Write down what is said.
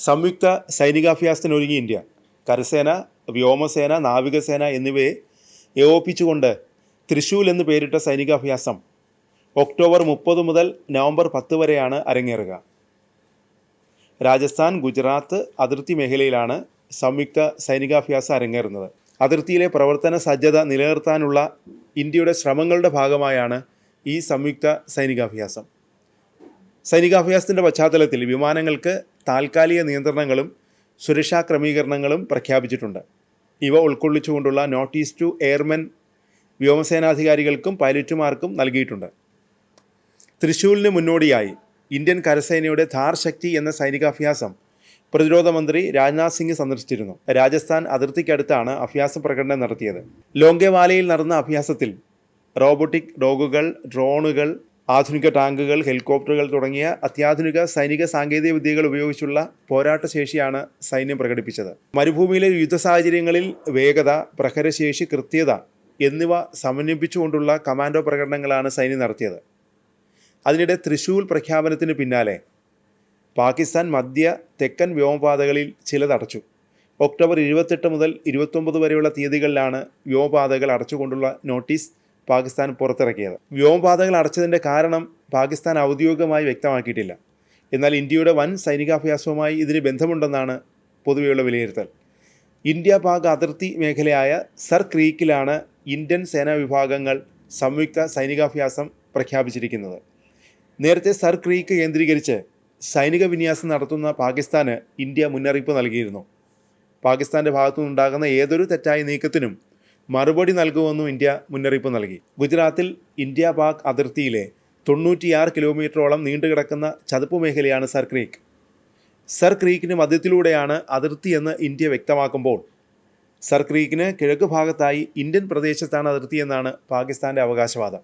സംയുക്ത സൈനികാഭ്യാസത്തിനൊരുങ്ങി ഇന്ത്യ. കരസേന, വ്യോമസേന, നാവികസേന എന്നിവയെ ഏകോപിപ്പിച്ചുകൊണ്ട് തൃശൂൽ എന്ന് പേരിട്ട സൈനികാഭ്യാസം ഒക്ടോബർ 30 മുതൽ നവംബർ 10 വരെയാണ് അരങ്ങേറുക. രാജസ്ഥാൻ, ഗുജറാത്ത് അതിർത്തി മേഖലയിലാണ് സംയുക്ത സൈനികാഭ്യാസം അരങ്ങേറുന്നത്. അതിർത്തിയിലെ പ്രവർത്തന സജ്ജത നിലനിർത്താനുള്ള ഇന്ത്യയുടെ ശ്രമങ്ങളുടെ ഭാഗമായാണ് ഈ സംയുക്ത സൈനികാഭ്യാസം. സൈനികാഭ്യാസത്തിൻ്റെ പശ്ചാത്തലത്തിൽ വിമാനങ്ങൾക്ക് താൽക്കാലിക നിയന്ത്രണങ്ങളും സുരക്ഷാ ക്രമീകരണങ്ങളും പ്രഖ്യാപിച്ചിട്ടുണ്ട്. ഇവ ഉൾക്കൊള്ളിച്ചുകൊണ്ടുള്ള നോട്ടീസ് ടു എയർമെൻ വ്യോമസേനാധികാരികൾക്കും പൈലറ്റുമാർക്കും നൽകിയിട്ടുണ്ട്. തൃശൂലിന് മുന്നോടിയായി ഇന്ത്യൻ കരസേനയുടെ ധാർ ശക്തി എന്ന സൈനികാഭ്യാസം പ്രതിരോധ മന്ത്രി രാജ്നാഥ് സിംഗ് സന്ദർശിച്ചിരുന്നു. രാജസ്ഥാൻ അതിർത്തിക്കടുത്താണ് അഭ്യാസ പ്രകടനം നടത്തിയത്. ലോങ്കേവാലയിൽ നടന്ന അഭ്യാസത്തിൽ റോബോട്ടിക് ഡോഗുകൾ, ഡ്രോണുകൾ, ആധുനിക ടാങ്കുകൾ, ഹെലികോപ്റ്ററുകൾ തുടങ്ങിയ അത്യാധുനിക സൈനിക സാങ്കേതിക വിദ്യകൾ ഉപയോഗിച്ചുള്ള പോരാട്ട ശേഷിയാണ് സൈന്യം പ്രകടിപ്പിച്ചത്. മരുഭൂമിയിലെ യുദ്ധ സാഹചര്യങ്ങളിൽ വേഗത, പ്രഹരശേഷി, കൃത്യത എന്നിവ സമന്വയിപ്പിച്ചുകൊണ്ടുള്ള കമാൻഡോ പ്രകടനങ്ങളാണ് സൈന്യം നടത്തിയത്. അതിനിടെ തൃശൂൽ പ്രഖ്യാപനത്തിന് പിന്നാലെ പാകിസ്ഥാൻ മധ്യ തെക്കൻ വ്യോമപാതകളിൽ ചിലത് അടച്ചു. ഒക്ടോബർ 28 മുതൽ 29 വരെയുള്ള തീയതികളിലാണ് വ്യോമപാതകൾ അടച്ചുകൊണ്ടുള്ള നോട്ടീസ് പാകിസ്ഥാൻ പുറത്തിറക്കിയത്. വ്യോമപാതകൾ അടച്ചതിൻ്റെ കാരണം പാകിസ്ഥാൻ ഔദ്യോഗികമായി വ്യക്തമാക്കിയിട്ടില്ല. എന്നാൽ ഇന്ത്യയുടെ വൻ സൈനികാഭ്യാസവുമായി ഇതിന് ബന്ധമുണ്ടെന്നാണ് പൊതുവെയുള്ള വിലയിരുത്തൽ. ഇന്ത്യ പാക് അതിർത്തി മേഖലയായ സർ ക്രീക്കിലാണ് ഇന്ത്യൻ സേനാ വിഭാഗങ്ങൾ സംയുക്ത സൈനികാഭ്യാസം പ്രഖ്യാപിച്ചിരിക്കുന്നത്. നേരത്തെ സർ ക്രീക്ക് കേന്ദ്രീകരിച്ച് സൈനിക വിന്യാസം നടത്തുന്ന പാകിസ്ഥാന് ഇന്ത്യ മുന്നറിയിപ്പ് നൽകിയിരുന്നു. പാകിസ്ഥാൻ്റെ ഭാഗത്തുനിന്നുണ്ടാകുന്ന ഏതൊരു തെറ്റായ നീക്കത്തിനും മറുപടി നൽകുമെന്നും ഇന്ത്യ മുന്നറിയിപ്പ് നൽകി. ഗുജറാത്തിൽ ഇന്ത്യ പാക് അതിർത്തിയിലെ 96 കിലോമീറ്ററോളം നീണ്ടുകിടക്കുന്ന ചതുപ്പ് മേഖലയാണ് സർ ക്രീക്ക്. സർ ക്രീക്കിന് മധ്യത്തിലൂടെയാണ് അതിർത്തി എന്ന് ഇന്ത്യ വ്യക്തമാക്കുമ്പോൾ സർ ക്രീക്കിന് കിഴക്ക് ഭാഗത്തായി ഇന്ത്യൻ പ്രദേശത്താണ് അതിർത്തി എന്നാണ് പാകിസ്ഥാൻ്റെ അവകാശവാദം.